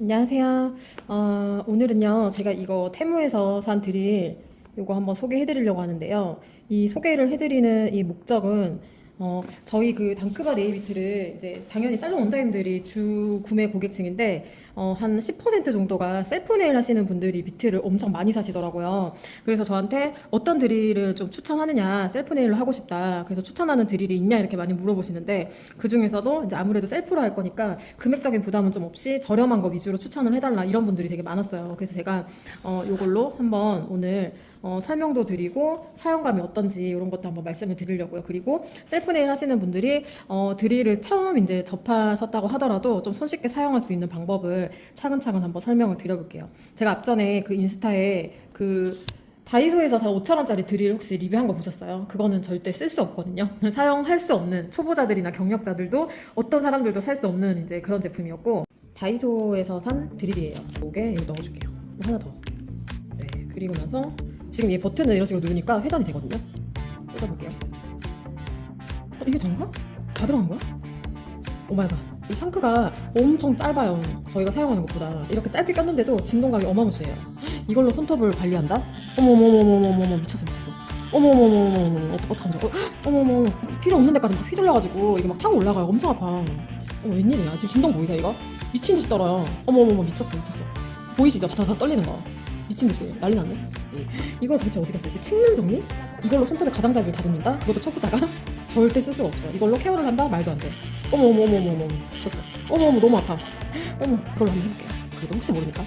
안녕하세요. 오늘은요, 제가 이거 테무에서 산 드릴 요거 한번 소개해 드리려고 하는데요. 이 소개를 해드리는 이 목적은, 저희 그 단크바 네일비트를 이제 당연히 살롱 원장님들이 주 구매 고객층인데, 한 10% 정도가 셀프 네일 하시는 분들이 비트를 엄청 많이 사시더라고요. 그래서 저한테 어떤 드릴을 좀 추천하느냐, 셀프 네일로 하고 싶다. 그래서 추천하는 드릴이 있냐, 이렇게 많이 물어보시는데, 그 중에서도 이제 아무래도 셀프로 할 거니까 금액적인 부담은 좀 없이 저렴한 거 위주로 추천을 해달라, 이런 분들이 되게 많았어요. 그래서 제가 요걸로 한번 오늘 설명도 드리고 사용감이 어떤지 이런 것도 한번 말씀을 드리려고요. 그리고 셀프 네일 하시는 분들이 드릴을 처음 이제 접하셨다고 하더라도 좀 손쉽게 사용할 수 있는 방법을 차근차근 한번 설명을 드려볼게요. 제가 앞전에 그 인스타에 그 다이소에서 다 5,000원짜리 드릴 혹시 리뷰한 거 보셨어요? 그거는 절대 쓸 수 없거든요. 사용할 수 없는 초보자들이나 경력자들도 어떤 사람들도 살 수 없는 이제 그런 제품이었고, 다이소에서 산 드릴이에요. 요게 여기 넣어줄게요. 하나 더. 네, 그리고 나서 지금 이 버튼을 이런 식으로 누르니까 회전이 되거든요. 꽂아볼게요. 이게 단가? 다 들어간 거야? 오마이갓. 이 샹크가 엄청 짧아요. 저희가 사용하는 것보다. 이렇게 짧게 꼈는데도 진동감이 어마무시해요. 이걸로 손톱을 관리한다? 어머머머머머머머, 미쳤어 미쳤어. 어머머머머머머, 어떡하죠? 어머머머, 필요 없는 데까지 막 휘둘려가지고 이게 막 타고 올라가요. 엄청 아파. 웬일이야? 지금 진동 보이세요 이거? 미친 듯이 떨어요. 어머머머, 미쳤어 미쳤어. 보이시죠? 다 떨리는 거. 미친 듯이 난리 났네. 이걸 도대체 어디 갔어? 이제 측면 정리? 이걸로 손톱의 가장자리를 다듬는다? 그것도 초보자가? 절대 쓸 수가 없어. 이걸로 케어를 한다? 말도 안 돼. 어머머머머머머, 미쳤어. 어머머, 너무 아파. 어머, 이걸로 한번 해볼게요. 그래도 혹시 모르니까.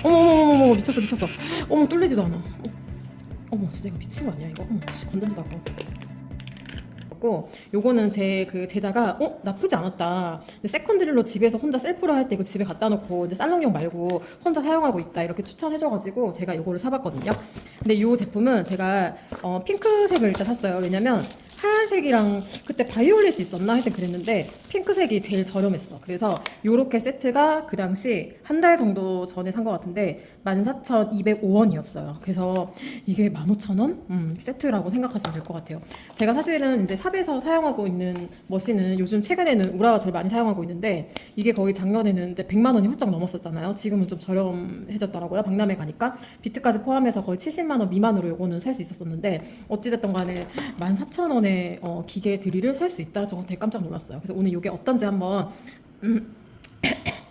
어머머머머, 미쳤어 미쳤어. 어머, 뚫리지도 않아. 어머, 진짜 이거 미친 거 아니야 이거? 어머, 건전지도 않고. 요거는 제 그 제자가 나쁘지 않았다. 세컨드릴로 집에서 혼자 셀프로 할 때 그 집에 갖다 놓고 이제 살롱용 말고 혼자 사용하고 있다, 이렇게 추천해줘가지고 제가 요거를 사봤거든요. 근데 요 제품은 제가 핑크색을 일단 샀어요. 왜냐면 하얀색이랑 그때 바이올렛이 있었나 하여튼 그랬는데 핑크색이 제일 저렴했어. 그래서 요렇게 세트가 그 당시 한 달 정도 전에 산 것 같은데 14,205원이었어요. 그래서 이게 15,000원? 세트라고 생각하시면 될 것 같아요. 제가 사실은 이제 샵에서 사용하고 있는 머신은 요즘 최근에는 우라가 제일 많이 사용하고 있는데, 이게 거의 작년에는 이제 100만 원이 훌쩍 넘었었잖아요. 지금은 좀 저렴해졌더라고요. 박람회 가니까 비트까지 포함해서 거의 70만 원 미만으로 요거는 살 수 있었었는데, 어찌됐든 간에 14,000원에 기계 드릴을 살 수 있다. 저는 되게 깜짝 놀랐어요. 그래서 오늘 이게 어떤지 한번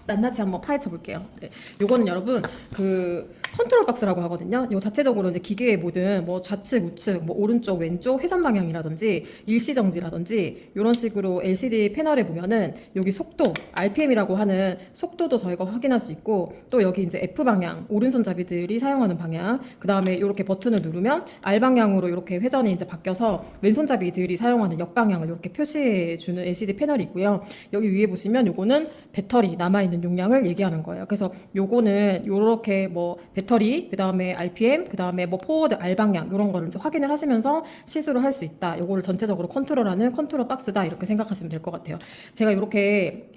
낱낱이 한번 파헤쳐 볼게요. 네. 요거는 여러분 그 컨트롤 박스라고 하거든요. 요 자체적으로 이제 기계의 모든 뭐 좌측, 우측, 뭐 오른쪽, 왼쪽 회전 방향이라든지 일시 정지라든지 이런 식으로 LCD 패널에 보면은 여기 속도, RPM이라고 하는 속도도 저희가 확인할 수 있고, 또 여기 이제 F 방향, 오른손잡이들이 사용하는 방향, 그 다음에 이렇게 버튼을 누르면 R 방향으로 이렇게 회전이 이제 바뀌어서 왼손잡이들이 사용하는 역방향을 이렇게 표시해 주는 LCD 패널이 있고요. 여기 위에 보시면 요거는 배터리 남아있는 용량을 얘기하는 거예요. 그래서 요거는 요렇게 뭐 배터리, 그 다음에 RPM, 그 다음에 뭐 포워드, R 방향 이런 거를 이제 확인을 하시면서 시술을 할 수 있다. 요거를 전체적으로 컨트롤하는 컨트롤 박스다, 이렇게 생각하시면 될 것 같아요. 제가 이렇게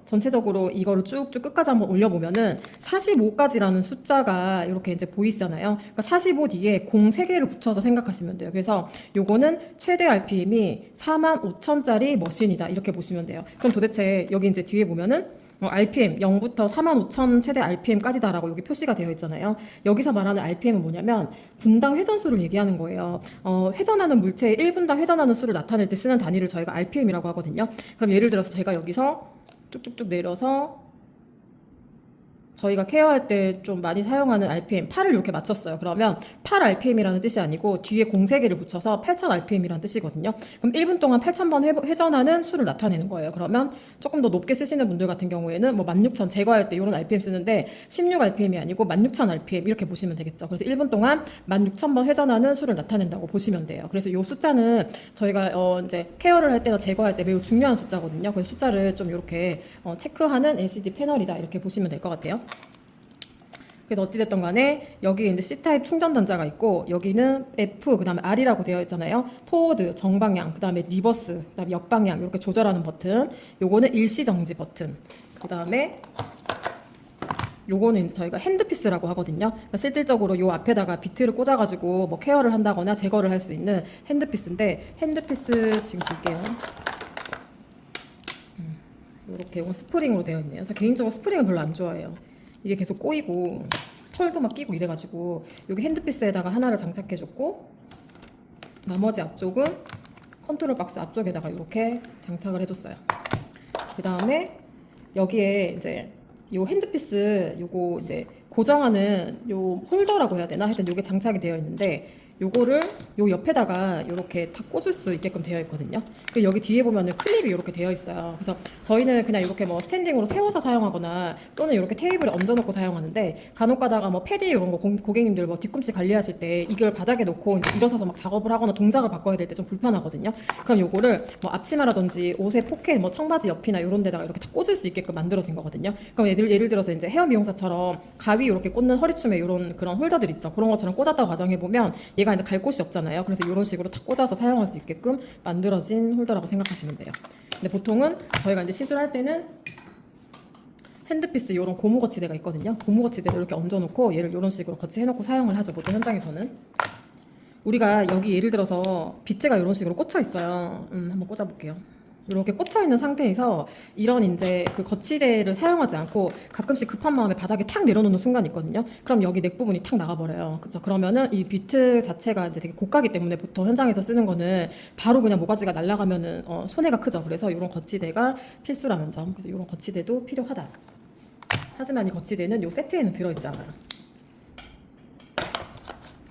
전체적으로 이거를 쭉쭉 끝까지 한번 올려보면은 45까지라는 숫자가 이렇게 이제 보이시잖아요. 그러니까 45 뒤에 0 3개를 붙여서 생각하시면 돼요. 그래서 요거는 최대 RPM이 45,000짜리 머신이다, 이렇게 보시면 돼요. 그럼 도대체 여기 이제 뒤에 보면은 RPM 0부터 45,000 최대 RPM까지다라고 여기 표시가 되어 있잖아요. 여기서 말하는 RPM은 뭐냐면 분당 회전수를 얘기하는 거예요. 회전하는 물체의 1분당 회전하는 수를 나타낼 때 쓰는 단위를 저희가 RPM이라고 하거든요. 그럼 예를 들어서 제가 여기서 쭉쭉쭉 내려서 저희가 케어할 때 좀 많이 사용하는 RPM 8을 이렇게 맞췄어요. 그러면 8 RPM이라는 뜻이 아니고 뒤에 0 3개를 붙여서 8,000 RPM이라는 뜻이거든요. 그럼 1분 동안 8,000번 회전하는 수를 나타내는 거예요. 그러면 조금 더 높게 쓰시는 분들 같은 경우에는 뭐 16,000 제거할 때 이런 RPM 쓰는데 16 RPM이 아니고 16,000 RPM 이렇게 보시면 되겠죠. 그래서 1분 동안 16,000번 회전하는 수를 나타낸다고 보시면 돼요. 그래서 이 숫자는 저희가 이제 케어를 할 때나 제거할 때 매우 중요한 숫자거든요. 그래서 숫자를 좀 이렇게 체크하는 LCD 패널이다, 이렇게 보시면 될 것 같아요. 그래서 어찌됐든 간에 여기 이제 C타입 충전 단자가 있고, 여기는 F, 그 다음에 R이라고 되어 있잖아요. 포워드, 정방향, 그 다음에 리버스, 그 다음에 역방향 이렇게 조절하는 버튼. 요거는 일시정지 버튼. 그 다음에 요거는 이제 저희가 핸드피스라고 하거든요. 그러니까 실질적으로 요 앞에다가 비트를 꽂아가지고 뭐 케어를 한다거나 제거를 할 수 있는 핸드피스인데, 핸드피스 지금 볼게요. 이렇게 이건 스프링으로 되어 있네요. 저 개인적으로 스프링을 별로 안 좋아해요. 이게 계속 꼬이고 털도 막 끼고 이래가지고 여기 핸드피스에다가 하나를 장착해줬고 나머지 앞쪽은 컨트롤 박스 앞쪽에다가 이렇게 장착을 해줬어요. 그 다음에 여기에 이제 요 핸드피스 요거 이제 고정하는 요 홀더라고 해야 되나? 하여튼 요게 장착이 되어 있는데 요거를 요 옆에다가 이렇게 다 꽂을 수 있게끔 되어 있거든요. 그리고 여기 뒤에 보면은 클립이 이렇게 되어 있어요. 그래서 저희는 그냥 이렇게 뭐 스탠딩으로 세워서 사용하거나 또는 이렇게 테이블에 얹어놓고 사용하는데 간혹 가다가 뭐 패디 이런 거 고객님들 뭐 뒤꿈치 관리하실 때 이걸 바닥에 놓고 이제 일어서서 막 작업을 하거나 동작을 바꿔야 될 때 좀 불편하거든요. 그럼 요거를 뭐 앞치마라든지 옷의 포켓 뭐 청바지 옆이나 이런 데다가 이렇게 다 꽂을 수 있게끔 만들어진 거거든요. 그럼 예를 들어서 이제 헤어 미용사처럼 가위 이렇게 꽂는 허리춤에 이런 그런 홀더들 있죠. 그런 것처럼 꽂았다고 가정해 보면 얘가 이제 갈 곳이 없잖아요. 그래서 이런 식으로 탁 꽂아서 사용할 수 있게끔 만들어진 홀더라고 생각하시면 돼요. 근데 보통은 저희가 이제 시술할 때는 핸드피스 이런 고무 거치대가 있거든요. 고무 거치대를 이렇게 얹어놓고 얘를 이런 식으로 거치해놓고 사용을 하죠. 보통 현장에서는. 우리가 여기 예를 들어서 비트가 이런 식으로 꽂혀 있어요. 한번 꽂아볼게요. 이렇게 꽂혀 있는 상태에서 이런 이제 그 거치대를 사용하지 않고 가끔씩 급한 마음에 바닥에 탁 내려놓는 순간이 있거든요. 그럼 여기 넥 부분이 탁 나가버려요. 그렇죠? 그러면은 이 비트 자체가 이제 되게 고가기 때문에 보통 현장에서 쓰는 거는 바로 그냥 모가지가 날아가면은 손해가 크죠. 그래서 이런 거치대가 필수라는 점. 그래서 이런 거치대도 필요하다. 하지만 이 거치대는 이 세트에는 들어있지 않아요.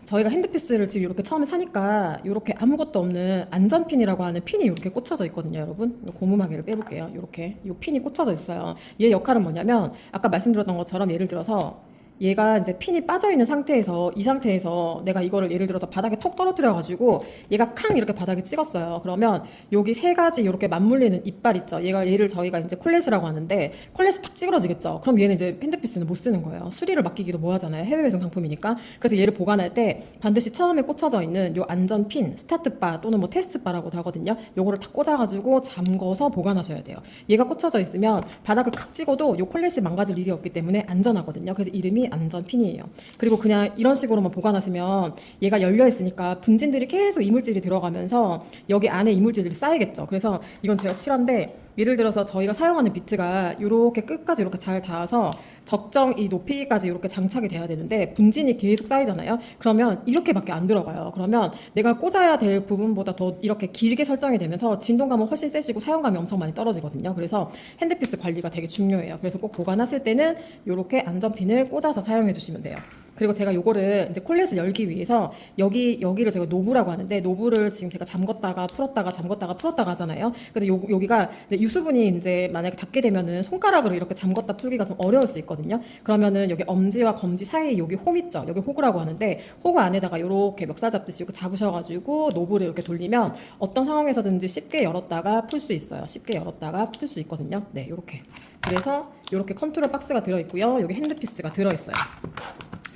저희가 핸드피스를 지금 이렇게 처음에 사니까 이렇게 아무것도 없는 안전핀이라고 하는 핀이 이렇게 꽂혀져 있거든요, 여러분. 고무마개를 빼볼게요. 이렇게 이 핀이 꽂혀져 있어요. 얘 역할은 뭐냐면 아까 말씀드렸던 것처럼 예를 들어서 얘가 이제 핀이 빠져 있는 상태에서 이 상태에서 내가 이거를 예를 들어서 바닥에 톡 떨어뜨려 가지고 얘가 캉 이렇게 바닥에 찍었어요. 그러면 여기 세 가지 이렇게 맞물리는 이빨 있죠. 얘를 저희가 이제 콜렛이라고 하는데 콜렛이 탁 찌그러지겠죠. 그럼 얘는 이제 핸드피스는 못 쓰는 거예요. 수리를 맡기기도 뭐하잖아요. 해외 배송 상품이니까. 그래서 얘를 보관할 때 반드시 처음에 꽂혀져 있는 요 안전 핀, 스타트 바 또는 뭐 테스트 바라고도 하거든요. 요거를 탁 꽂아가지고 잠궈서 보관하셔야 돼요. 얘가 꽂혀져 있으면 바닥을 칵 찍어도 요 콜렛이 망가질 일이 없기 때문에 안전하거든요. 그래서 이름이 안전 핀이에요. 그리고 그냥 이런 식으로만 보관하시면 얘가 열려 있으니까 분진들이 계속 이물질이 들어가면서 여기 안에 이물질들이 쌓이겠죠. 그래서 이건 제가 실한데 예를 들어서 저희가 사용하는 비트가 이렇게 끝까지 이렇게 잘 닿아서 적정 이 높이까지 이렇게 장착이 돼야 되는데 분진이 계속 쌓이잖아요. 그러면 이렇게밖에 안 들어가요. 그러면 내가 꽂아야 될 부분보다 더 이렇게 길게 설정이 되면서 진동감은 훨씬 세지고 사용감이 엄청 많이 떨어지거든요. 그래서 핸드피스 관리가 되게 중요해요. 그래서 꼭 보관하실 때는 이렇게 안전핀을 꽂아서 사용해 주시면 돼요. 그리고 제가 요거를 이제 콜렛을 열기 위해서 여기를 제가 노브라고 하는데 노브를 지금 제가 잠궜다가 풀었다가 잠궜다가 풀었다가 하잖아요. 그래서 여기가 유수분이 이제 만약에 닿게 되면은 손가락으로 이렇게 잠궜다 풀기가 좀 어려울 수 있거든요. 그러면은 여기 엄지와 검지 사이에 여기 홈 있죠. 여기 호구라고 하는데 호구 안에다가 이렇게 멱살 잡듯이 이렇게 잡으셔가지고 노브를 이렇게 돌리면 어떤 상황에서든지 쉽게 열었다가 풀 수 있어요. 쉽게 열었다가 풀 수 있거든요. 네, 이렇게. 그래서 이렇게 컨트롤 박스가 들어있고요. 여기 핸드피스가 들어있어요.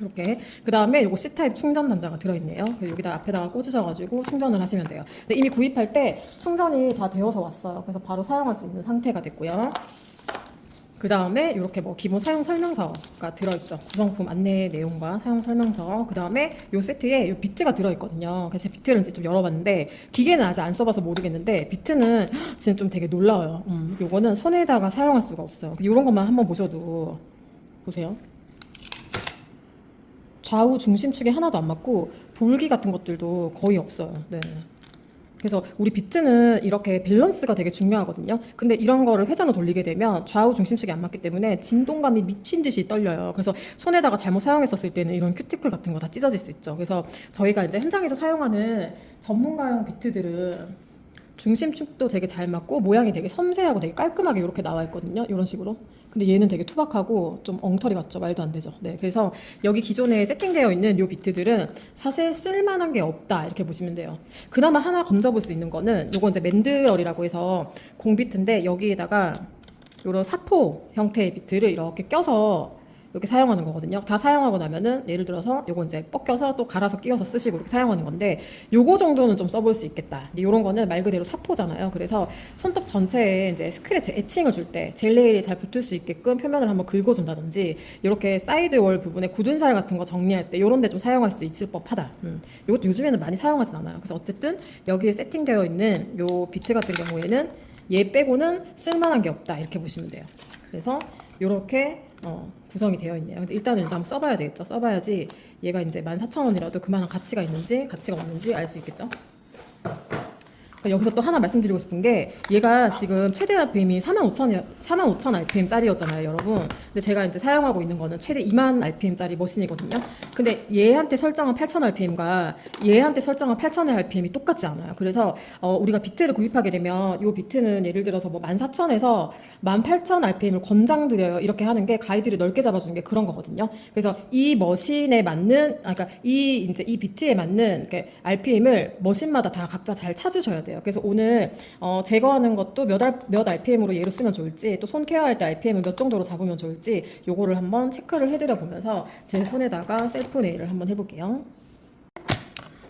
이렇게. 그 다음에 요거 C타입 충전 단자가 들어있네요. 그래서 여기다 앞에다가 꽂으셔가지고 충전을 하시면 돼요. 근데 이미 구입할 때 충전이 다 되어서 왔어요. 그래서 바로 사용할 수 있는 상태가 됐고요. 그 다음에 이렇게 뭐 기본 사용 설명서가 들어있죠. 구성품 안내 내용과 사용 설명서. 그 다음에 요 세트에 요 비트가 들어있거든요. 그래서 제가 비트를 이제 좀 열어봤는데 기계는 아직 안 써봐서 모르겠는데 비트는 진짜 좀 되게 놀라워요. 요거는 손에다가 사용할 수가 없어요. 이런 것만 한번 보셔도 보세요. 좌우 중심축에 하나도 안 맞고 볼기 같은 것들도 거의 없어요. 네. 그래서 우리 비트는 이렇게 밸런스가 되게 중요하거든요. 근데 이런 거를 회전을 돌리게 되면 좌우 중심축이 안 맞기 때문에 진동감이 미친 듯이 떨려요. 그래서 손에다가 잘못 사용했었을 때는 이런 큐티클 같은 거 다 찢어질 수 있죠. 그래서 저희가 이제 현장에서 사용하는 전문가용 비트들은 중심축도 되게 잘 맞고 모양이 되게 섬세하고 되게 깔끔하게 이렇게 나와 있거든요. 이런 식으로. 근데 얘는 되게 투박하고 좀 엉터리 같죠. 말도 안 되죠. 네, 그래서 여기 기존에 세팅되어 있는 요 비트들은 사실 쓸만한 게 없다 이렇게 보시면 돼요. 그나마 하나 건져볼 수 있는 거는 요거 이제 맨드럴이라고 해서 공비트인데 여기에다가 요런 사포 형태의 비트를 이렇게 껴서 이렇게 사용하는 거거든요. 다 사용하고 나면은 예를 들어서 요거 이제 벗겨서 또 갈아서 끼워서 쓰시고 이렇게 사용하는 건데 요거 정도는 좀 써볼 수 있겠다. 요런 거는 말 그대로 사포잖아요. 그래서 손톱 전체에 이제 스크래치 애칭을 줄 때 젤 네일이 잘 붙을 수 있게끔 표면을 한번 긁어준다든지 이렇게 사이드 월 부분에 굳은 살 같은 거 정리할 때 요런 데 좀 사용할 수 있을 법하다. 이것도 요즘에는 많이 사용하진 않아요. 그래서 어쨌든 여기에 세팅되어 있는 요 비트 같은 경우에는 얘 빼고는 쓸만한 게 없다 이렇게 보시면 돼요. 그래서 이렇게 구성이 되어 있네요. 근데 일단은 한번 써봐야 되겠죠. 써봐야지 얘가 이제 14,000원이라도 그만한 가치가 있는지 가치가 없는지 알 수 있겠죠. 여기서 또 하나 말씀드리고 싶은 게 얘가 지금 최대 RPM이 45,000 RPM짜리였잖아요, 여러분. 근데 제가 이제 사용하고 있는 거는 최대 2만 RPM짜리 머신이거든요. 근데 얘한테 설정한 8,000 RPM과 얘한테 설정한 8,000의 RPM이 똑같지 않아요. 그래서 우리가 비트를 구입하게 되면 이 비트는 예를 들어서 뭐 14,000에서 18,000 RPM을 권장드려요. 이렇게 하는 게 가이드를 넓게 잡아주는 게 그런 거거든요. 그래서 이 머신에 맞는, 그러니까 이 비트에 맞는 RPM을 머신마다 다 각자 잘 찾으셔야 돼요. 그래서 오늘 제거하는 것도 몇 RPM으로 얘로 쓰면 좋을지, 또 손 케어할 때 RPM을 몇 정도로 잡으면 좋을지 요거를 한번 체크를 해드려 보면서 제 손에다가 셀프 네일을 한번 해볼게요.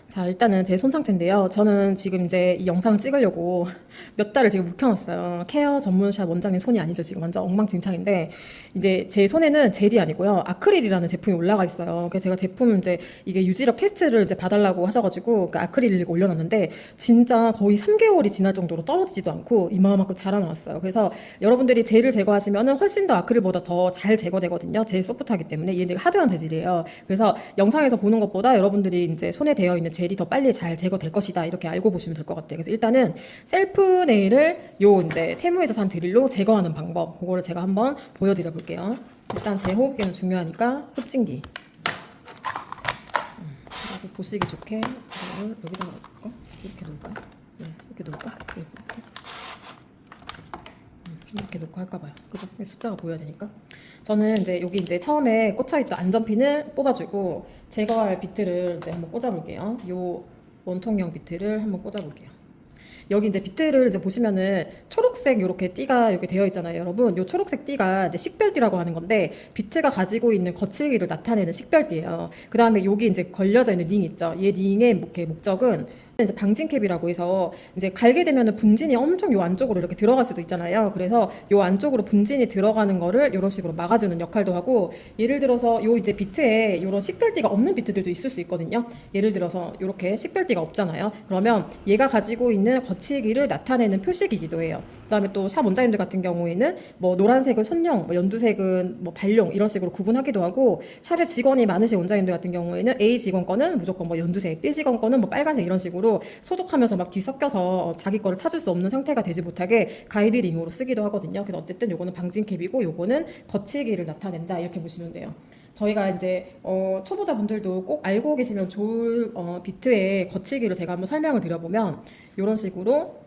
자, 일단은 제 손 상태인데요. 저는 지금 이제 이 영상을 찍으려고 몇 달을 지금 묵혀놨어요. 케어 전문샵 원장님 손이 아니죠. 지금 완전 엉망진창인데, 이제 제 손에는 젤이 아니고요. 아크릴이라는 제품이 올라가 있어요. 그래서 제가 제품 이제 이게 유지력 테스트를 이제 봐달라고 하셔가지고 그 아크릴을 올려놨는데, 진짜 거의 3개월이 지날 정도로 떨어지지도 않고 이만큼 자라나왔어요. 그래서 여러분들이 젤을 제거하시면은 훨씬 더 아크릴보다 더 잘 제거되거든요. 젤 소프트하기 때문에 얘는 하드한 재질이에요. 그래서 영상에서 보는 것보다 여러분들이 이제 손에 되어 있는 젤이 더 빨리 잘 제거될 것이다 이렇게 알고 보시면 될 것 같아요. 그래서 일단은 셀프 네일을 요 이제 테무에서 산 드릴로 제거하는 방법, 그거를 제가 한번 보여드려 볼게요. 일단 제 호흡기는 중요하니까 흡진기. 그리고 보시기 좋게 이거를 여기다가 놓을까? 이렇게 놓을까요? 네, 이렇게 놓을까? 이렇게 놓고 할까봐요. 그죠? 숫자가 보여야 되니까. 저는 이제 여기 이제 처음에 꽂혀있던 안전핀을 뽑아주고 제거할 비트를 이제 한번 꽂아볼게요. 요 원통형 비트를 한번 꽂아볼게요. 여기 이제 비트를 이제 보시면은 초록색 요렇게 띠가 이렇게 되어 있잖아요, 여러분. 요 초록색 띠가 이제 식별띠라고 하는 건데, 비트가 가지고 있는 거칠기를 나타내는 식별띠예요. 그 다음에 여기 이제 걸려져 있는 링 있죠. 얘 링의 목적은 이제 방진캡이라고 해서 이제 갈게 되면은 분진이 엄청 요 안쪽으로 이렇게 들어갈 수도 있잖아요. 그래서 요 안쪽으로 분진이 들어가는 거를 이런 식으로 막아주는 역할도 하고, 예를 들어서 요 이제 비트에 요런 식별띠가 없는 비트들도 있을 수 있거든요. 예를 들어서 요렇게 식별띠가 없잖아요. 그러면 얘가 가지고 있는 거치기를 나타내는 표식이기도 해요. 그다음에 또 샵 원장님들 같은 경우에는 뭐 노란색은 손용, 뭐 연두색은 뭐 발용 이런 식으로 구분하기도 하고, 샵에 직원이 많으신 원장님들 같은 경우에는 A 직원 거는 무조건 뭐 연두색, B 직원 거는 뭐 빨간색 이런 식으로 소독하면서 막 뒤섞여서 자기 거를 찾을 수 없는 상태가 되지 못하게 가이드링으로 쓰기도 하거든요. 그래서 어쨌든 요거는 방진캡이고 요거는 거치기를 나타낸다 이렇게 보시면 돼요. 저희가 이제 초보자분들도 꼭 알고 계시면 좋을 비트의 거치기를 제가 한번 설명을 드려보면, 이런 식으로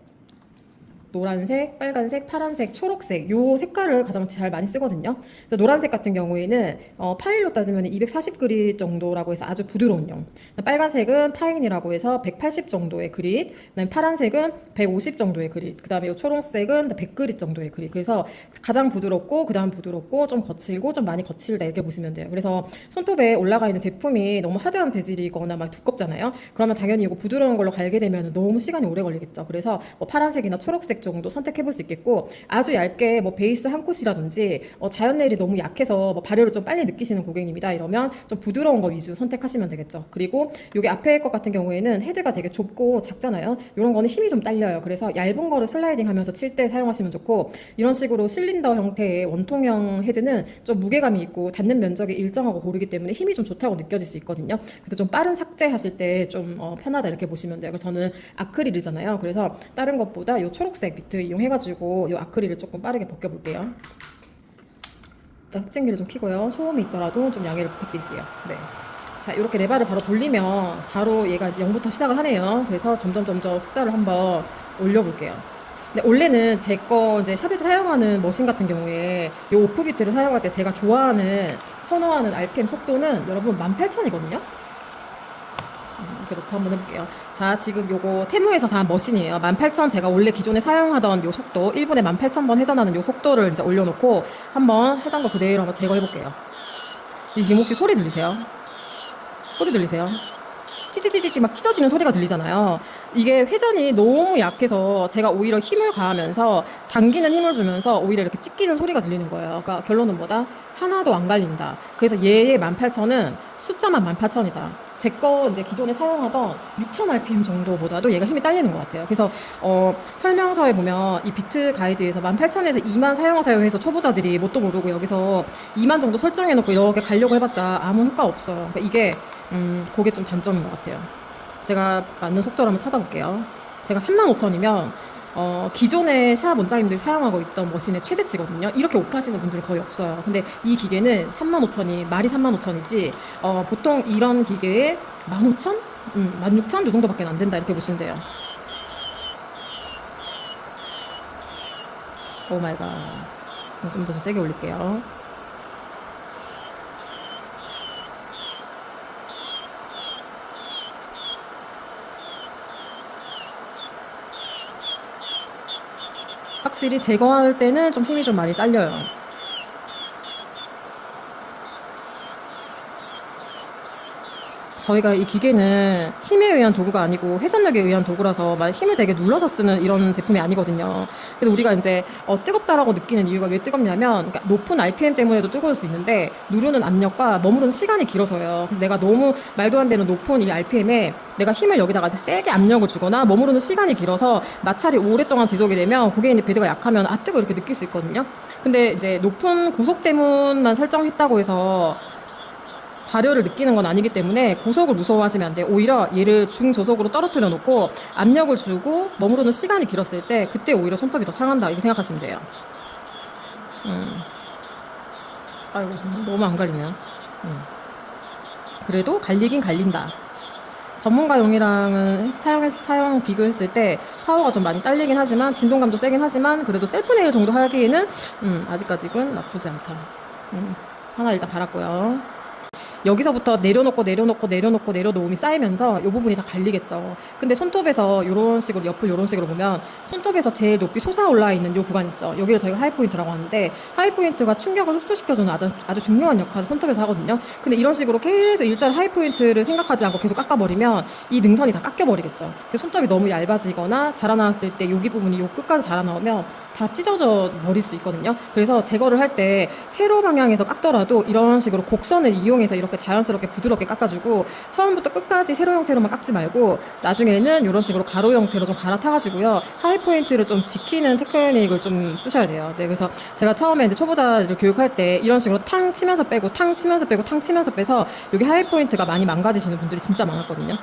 노란색, 빨간색, 파란색, 초록색 요 색깔을 가장 잘 많이 쓰거든요. 노란색 같은 경우에는 파일로 따지면 240그릿 정도라고 해서 아주 부드러운 용. 빨간색은 파인이라고 해서 180 정도의 그릿. 그다음에 파란색은 150 정도의 그릿. 그다음에 요 초록색은 100그릿 정도의 그릿. 그래서 가장 부드럽고 그다음 부드럽고 좀 거칠고 좀 많이 거칠다 이렇게 보시면 돼요. 그래서 손톱에 올라가 있는 제품이 너무 하드한 재질이거나 막 두껍잖아요. 그러면 당연히 이거 부드러운 걸로 갈게 되면 너무 시간이 오래 걸리겠죠. 그래서 뭐 파란색이나 초록색 정도 선택해 볼 수 있겠고, 아주 얇게 뭐 베이스 한 콧이라든지 자연 네일이 너무 약해서 뭐 발효를 좀 빨리 느끼시는 고객님이다 이러면 좀 부드러운 거 위주 선택하시면 되겠죠. 그리고 여기 앞에 것 같은 경우에는 헤드가 되게 좁고 작잖아요. 이런 거는 힘이 좀 딸려요. 그래서 얇은 거를 슬라이딩 하면서 칠 때 사용하시면 좋고, 이런 식으로 실린더 형태의 원통형 헤드는 좀 무게감이 있고 닿는 면적이 일정하고 고르기 때문에 힘이 좀 좋다고 느껴질 수 있거든요. 그래서 좀 빠른 삭제하실 때 좀 편하다 이렇게 보시면 돼요. 그래서 저는 아크릴이잖아요. 그래서 다른 것보다 이 초록색 비트 이용해가지고 이 아크릴을 조금 빠르게 벗겨볼게요. 일단 흡진기를 좀 켜고요. 소음이 있더라도 좀 양해를 부탁드릴게요. 네. 자, 이렇게 레바를 바로 돌리면 바로 얘가 이제 0부터 시작을 하네요. 그래서 점점 숫자를 한번 올려볼게요. 근데 원래는 제 거 이제 샵에서 사용하는 머신 같은 경우에 이 오프비트를 사용할 때 제가 선호하는 RPM 속도는 여러분 18,000이거든요. 이렇게 놓고 한번 해볼게요. 자, 지금 요거 테무에서 산 머신이에요. 18,000 제가 원래 기존에 사용하던 요 속도 1분에 18,000번 회전하는 요 속도를 이제 올려놓고 한번 해당 거 그대로 한번 제거해볼게요. 지금 혹시 소리 들리세요? 소리 들리세요? 찌찌찌찌 막 찢어지는 소리가 들리잖아요. 이게 회전이 너무 약해서 제가 오히려 힘을 가하면서 당기는 힘을 주면서 오히려 이렇게 찢기는 소리가 들리는 거예요. 그러니까 결론은 뭐다? 하나도 안 갈린다. 그래서 얘의 18,000은 숫자만 18,000이다. 제 거 이제 기존에 사용하던 6000 rpm 정도보다도 얘가 힘이 딸리는 것 같아요. 그래서 설명서에 보면 이 비트 가이드에서 18000에서 2만 사용하세요 해서 초보자들이 뭣도 모르고 여기서 2만 정도 설정해놓고 이렇게 가려고 해봤자 아무 효과 없어요. 그러니까 이게 그게 좀 단점인 것 같아요. 제가 맞는 속도를 한번 찾아볼게요. 제가 35,000이면 기존의 샵 원장님들이 사용하고 있던 머신의 최대치거든요. 이렇게 오프하시는 분들은 거의 없어요. 근데 이 기계는 35,000이 말이 35,000이지 보통 이런 기계에 15,000? 16,000? 이 정도밖에 안 된다 이렇게 보시면 돼요. 오 마이 갓. 좀 더 세게 올릴게요. 확실히 제거할 때는 좀 힘이 좀 많이 딸려요. 저희가 이 기계는 힘에 의한 도구가 아니고 회전력에 의한 도구라서 막 힘을 되게 눌러서 쓰는 이런 제품이 아니거든요. 그래서 우리가 이제 뜨겁다라고 느끼는 이유가 왜 뜨겁냐면 그러니까 높은 RPM 때문에도 뜨거울 수 있는데 누르는 압력과 머무르는 시간이 길어서요. 그래서 내가 너무 말도 안 되는 높은 이 RPM에 내가 힘을 여기다가 세게 압력을 주거나 머무르는 시간이 길어서 마찰이 오랫동안 지속이 되면 고객님 베드가 약하면 아 뜨거 이렇게 느낄 수 있거든요. 근데 이제 높은 고속 대문만 설정했다고 해서 발열을 느끼는 건 아니기 때문에 고속을 무서워하시면 안 돼요. 오히려 얘를 중저속으로 떨어뜨려 놓고 압력을 주고 머무르는 시간이 길었을 때 그때 오히려 손톱이 더 상한다 이렇게 생각하시면 돼요. 아이고 너무 안 갈리네요. 그래도 갈리긴 갈린다. 전문가용이랑은 사용 비교했을 때 파워가 좀 많이 딸리긴 하지만 진동감도 세긴 하지만 그래도 셀프 네일 정도 하기에는 아직까지는 나쁘지 않다. 하나 일단 갈았고요. 여기서부터 내려놓음이 쌓이면서 이 부분이 다 갈리겠죠. 근데 손톱에서 이런 식으로 옆을 이런 식으로 보면 손톱에서 제일 높이 솟아올라 있는 이 구간 있죠. 여기를 저희가 하이포인트라고 하는데 하이포인트가 충격을 흡수시켜주는 아주 중요한 역할을 손톱에서 하거든요. 근데 이런 식으로 계속 일자로 하이포인트를 생각하지 않고 계속 깎아버리면 이 능선이 다 깎여버리겠죠. 손톱이 너무 얇아지거나 자라나왔을 때 여기 부분이 요 끝까지 자라나오면 다 찢어져 버릴 수 있거든요. 그래서 제거를 할 때 세로 방향에서 깎더라도 이런 식으로 곡선을 이용해서 이렇게 자연스럽게 부드럽게 깎아주고 처음부터 끝까지 세로 형태로만 깎지 말고 나중에는 이런 식으로 가로 형태로 좀 갈아타가지고요. 하이포인트를 좀 지키는 테크닉을 좀 쓰셔야 돼요. 네, 그래서 제가 처음에 이제 초보자를 교육할 때 이런 식으로 탕 치면서 빼고 탕 치면서 빼고 탕 치면서 빼서 여기 하이포인트가 많이 망가지시는 분들이 진짜 많았거든요.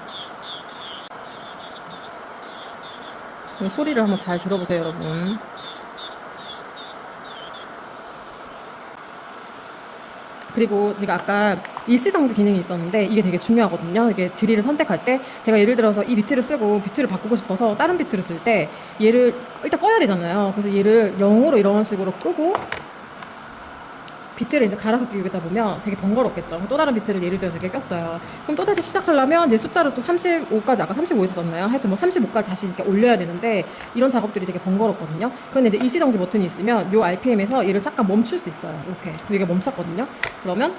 소리를 한번 잘 들어보세요, 여러분. 그리고 제가 아까 일시정지 기능이 있었는데 이게 되게 중요하거든요. 이게 드릴을 선택할 때 제가 예를 들어서 이 비트를 쓰고 비트를 바꾸고 싶어서 다른 비트를 쓸 때 얘를 일단 꺼야 되잖아요. 그래서 얘를 0으로 이런 식으로 끄고 비트를 이제 갈아서 끼우다 보면 되게 번거롭겠죠. 또 다른 비트를 예를 들어서 이렇게 꼈어요. 그럼 또 다시 시작하려면 내 숫자를 또 35까지 아까 35에서 썼나요? 하여튼 뭐 35까지 다시 이렇게 올려야 되는데 이런 작업들이 되게 번거롭거든요. 근데 이제 일시정지 버튼이 있으면 요 RPM에서 얘를 잠깐 멈출 수 있어요. 이렇게. 이게 멈췄거든요. 그러면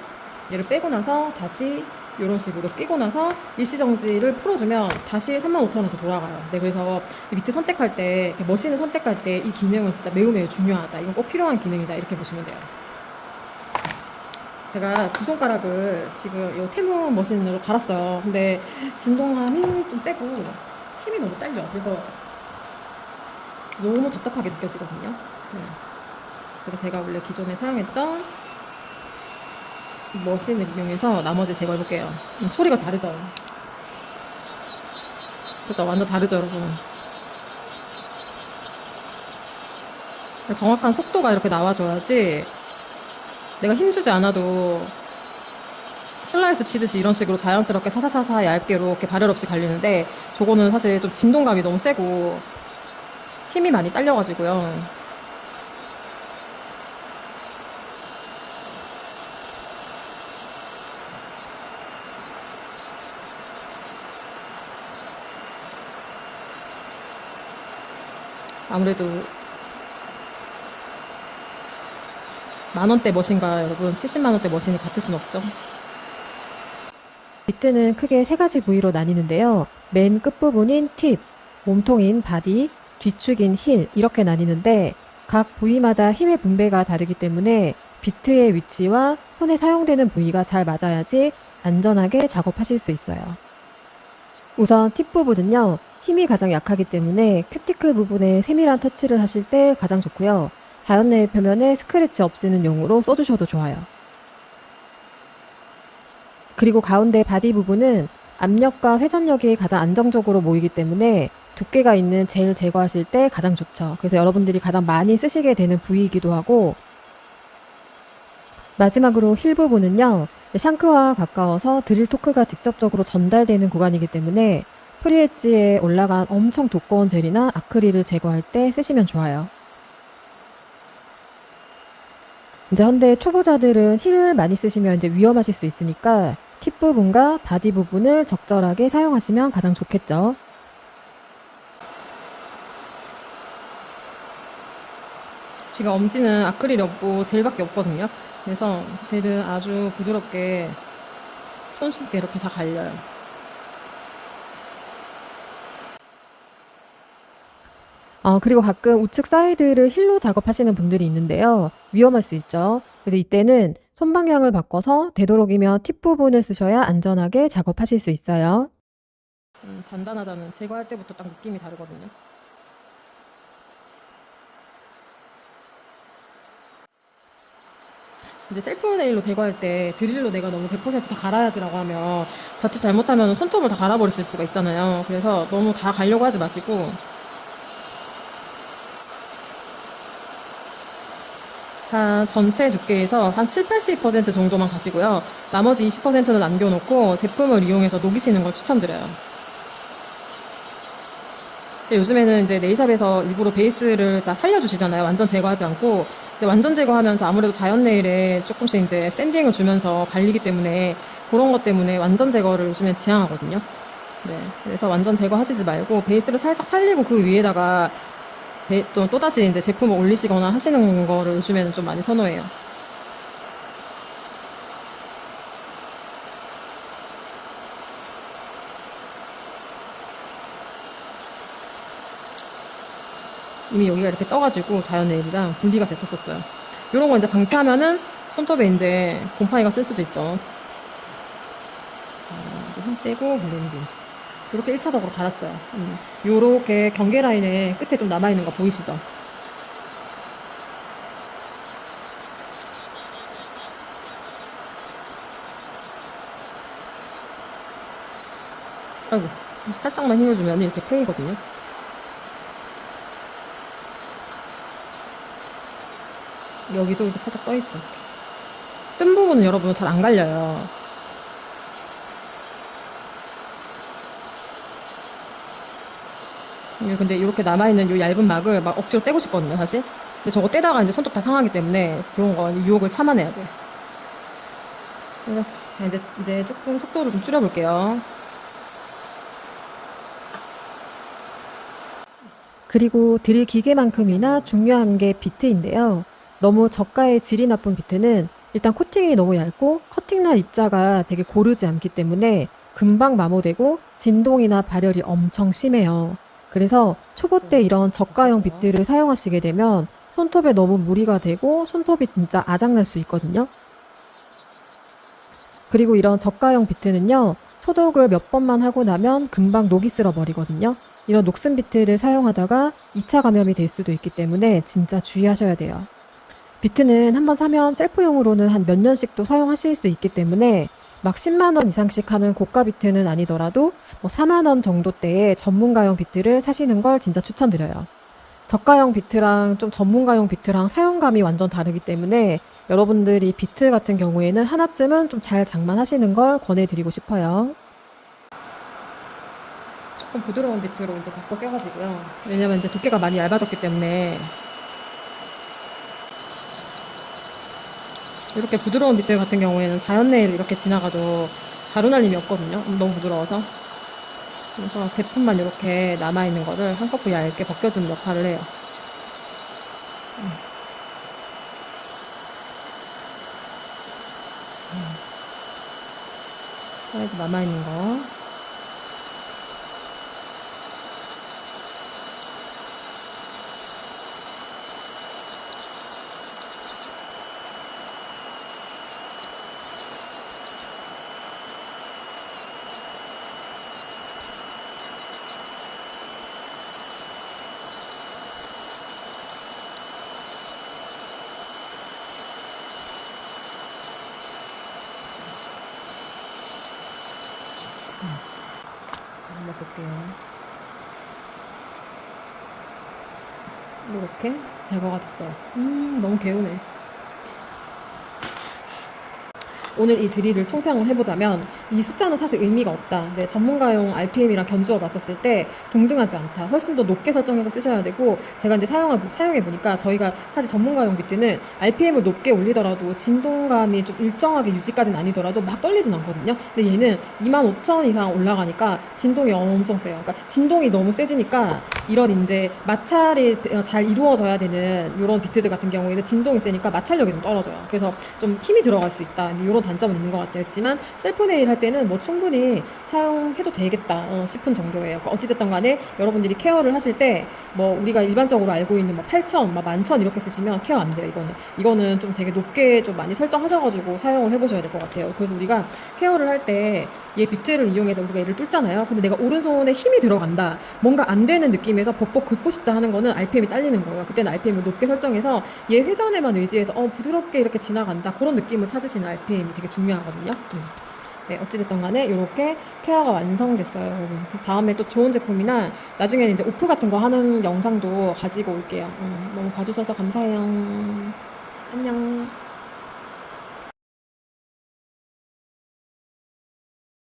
얘를 빼고 나서 다시 이런 식으로 끼고 나서 일시정지를 풀어주면 다시 35,000원에서 돌아가요. 네, 그래서 밑에 선택할 때, 머신을 선택할 때 이 기능은 진짜 매우 중요하다. 이건 꼭 필요한 기능이다. 이렇게 보시면 돼요. 제가 두 손가락을 지금 이 테무 머신으로 갈았어요. 근데 진동감이 좀 세고 힘이 너무 딸려. 그래서 너무 답답하게 느껴지거든요. 네. 그래서 제가 원래 기존에 사용했던 머신을 이용해서 나머지 제거해볼게요. 소리가 다르죠? 그죠? 완전 다르죠, 여러분? 정확한 속도가 이렇게 나와줘야지 내가 힘주지 않아도 슬라이스 치듯이 이런 식으로 자연스럽게 사사사사 얇게로 이렇게 발열 없이 갈리는데 저거는 사실 좀 진동감이 너무 세고 힘이 많이 딸려가지고요. 아무래도 만원대 머신과 여러분 70만원대 머신이 같을 순 없죠. 비트는 크게 세 가지 부위로 나뉘는데요. 맨 끝부분인 팁, 몸통인 바디, 뒤축인 힐 이렇게 나뉘는데 각 부위마다 힘의 분배가 다르기 때문에 비트의 위치와 손에 사용되는 부위가 잘 맞아야지 안전하게 작업하실 수 있어요. 우선 팁 부분은요. 힘이 가장 약하기 때문에 큐티클 부분에 세밀한 터치를 하실 때 가장 좋고요. 자연내일 표면에 스크래치 없애는 용으로 써주셔도 좋아요. 그리고 가운데 바디 부분은 압력과 회전력이 가장 안정적으로 모이기 때문에 두께가 있는 젤 제거하실 때 가장 좋죠. 그래서 여러분들이 가장 많이 쓰시게 되는 부위이기도 하고, 마지막으로 힐 부분은요. 샹크와 가까워서 드릴 토크가 직접적으로 전달되는 구간이기 때문에 프리엣지에 올라간 엄청 두꺼운 젤이나 아크릴을 제거할 때 쓰시면 좋아요. 이제 근데 초보자들은 힐을 많이 쓰시면 이제 위험하실 수 있으니까 팁 부분과 바디 부분을 적절하게 사용하시면 가장 좋겠죠. 지금 엄지는 아크릴이 없고 젤밖에 없거든요. 그래서 젤은 아주 부드럽게 손쉽게 이렇게 다 갈려요. 그리고 가끔 우측 사이드를 힐로 작업하시는 분들이 있는데요. 위험할 수 있죠. 그래서 이때는 손 방향을 바꿔서 되도록이면 팁 부분을 쓰셔야 안전하게 작업하실 수 있어요. 단단하다는 제거할 때부터 딱 느낌이 다르거든요. 이제 셀프 네일로 제거할 때 드릴로 내가 너무 100%다 갈아야지라고 하면 자칫 잘못하면 손톱을 다 갈아버릴 수가 있잖아요. 그래서 너무 다 가려고 하지 마시고 한 전체 두께에서 한 7, 80% 정도만 가시고요. 나머지 20%는 남겨놓고 제품을 이용해서 녹이시는 걸 추천드려요. 요즘에는 이제 네일샵에서 일부러 베이스를 다 살려주시잖아요. 완전 제거하지 않고. 이제 완전 제거하면서 아무래도 자연 네일에 조금씩 이제 샌딩을 주면서 발리기 때문에 그런 것 때문에 완전 제거를 요즘에 지향하거든요. 네. 그래서 완전 제거하시지 말고 베이스를 살짝 살리고 그 위에다가 또다시 이제 제품을 올리시거나 하시는 거를 요즘에는 좀 많이 선호해요. 이미 여기가 이렇게 떠가지고 자연 네일이랑 분리가 됐었어요. 이런 거 이제 방치하면은 손톱에 이제 곰팡이가 쓸 수도 있죠. 힘 빼고 블렌딩. 이렇게 1차적으로 갈았어요. 요렇게 경계 라인에 끝에 좀 남아있는 거 보이시죠? 아이고, 살짝만 힘을 주면 이렇게 패이거든요. 여기도 이렇게 살짝 떠있어. 뜬 부분은 여러분 잘 안 갈려요. 근데 이렇게 남아있는 요 얇은 막을 막 억지로 떼고 싶거든요, 사실. 근데 저거 떼다가 이제 손톱 다 상하기 때문에 그런 거 유혹을 참아내야 돼. 그래서 자, 이제 조금 속도를 좀 줄여볼게요. 그리고 드릴 기계만큼이나 중요한 게 비트인데요. 너무 저가의 질이 나쁜 비트는 일단 코팅이 너무 얇고 커팅날 입자가 되게 고르지 않기 때문에 금방 마모되고 진동이나 발열이 엄청 심해요. 그래서 초보 때 이런 저가형 비트를 사용하시게 되면 손톱에 너무 무리가 되고 손톱이 진짜 아작날 수 있거든요. 그리고 이런 저가형 비트는요, 소독을 몇 번만 하고 나면 금방 녹이 쓸어 버리거든요. 이런 녹슨 비트를 사용하다가 2차 감염이 될 수도 있기 때문에 진짜 주의하셔야 돼요. 비트는 한번 사면 셀프용으로는 한 몇 년씩도 사용하실 수 있기 때문에 막 10만 원 이상씩 하는 고가 비트는 아니더라도 뭐 4만 원 정도대의 전문가용 비트를 사시는 걸 진짜 추천드려요. 저가형 비트랑 좀 전문가용 비트랑 사용감이 완전 다르기 때문에 여러분들이 비트 같은 경우에는 하나쯤은 좀 잘 장만하시는 걸 권해드리고 싶어요. 조금 부드러운 비트로 이제 바꿔 껴가지고요. 왜냐면 이제 두께가 많이 얇아졌기 때문에 이렇게 부드러운 비트 같은 경우에는 자연 네일 이렇게 지나가도 가루 날림이 없거든요. 너무 부드러워서. 그래서 제품만 이렇게 남아있는 거를 한꺼풀 얇게 벗겨주는 역할을 해요. 사이드 남아있는 거. 볼게요. 이렇게 제거가 됐어요. 너무 개운해. 오늘 이 드릴을 총평을 해보자면 이 숫자는 사실 의미가 없다. 네, 전문가용 RPM이랑 견주어 봤었을 때 동등하지 않다. 훨씬 더 높게 설정해서 쓰셔야 되고 제가 이제 사용해 보니까 저희가 사실 전문가용 비트는 RPM을 높게 올리더라도 진동감이 좀 일정하게 유지까지는 아니더라도 막 떨리진 않거든요. 근데 얘는 25,000 이상 올라가니까 진동이 엄청 세요. 그러니까 진동이 너무 세지니까 이런 이제 마찰이 잘 이루어져야 되는 이런 비트들 같은 경우에는 진동이 세니까 마찰력이 좀 떨어져요. 그래서 좀 힘이 들어갈 수 있다. 이런 단점은 있는 것 같아요. 했지만 셀프 네일 할 때는 뭐 충분히 사용해도 되겠다 싶은 정도예요. 그러니까 어찌됐든 간에 여러분들이 케어를 하실 때 뭐 우리가 일반적으로 알고 있는 뭐 8,000, 막 11,000 이렇게 쓰시면 케어 안 돼요. 이거는 좀 되게 높게 좀 많이 설정하셔가지고 사용을 해보셔야 될 것 같아요. 그래서 우리가 케어를 할 때 얘 비트를 이용해서 우리가 얘를 뚫잖아요. 근데 내가 오른손에 힘이 들어간다. 뭔가 안 되는 느낌에서 벅벅 긁고 싶다 하는 거는 RPM이 딸리는 거예요. 그때는 RPM을 높게 설정해서 얘 회전에만 의지해서 부드럽게 이렇게 지나간다. 그런 느낌을 찾으시는 RPM이 되게 중요하거든요. 네, 어찌됐든 간에 이렇게 케어가 완성됐어요, 여러분. 그래서 다음에 또 좋은 제품이나 나중에는 이제 오프 같은 거 하는 영상도 가지고 올게요. 너무 봐주셔서 감사해요. 안녕.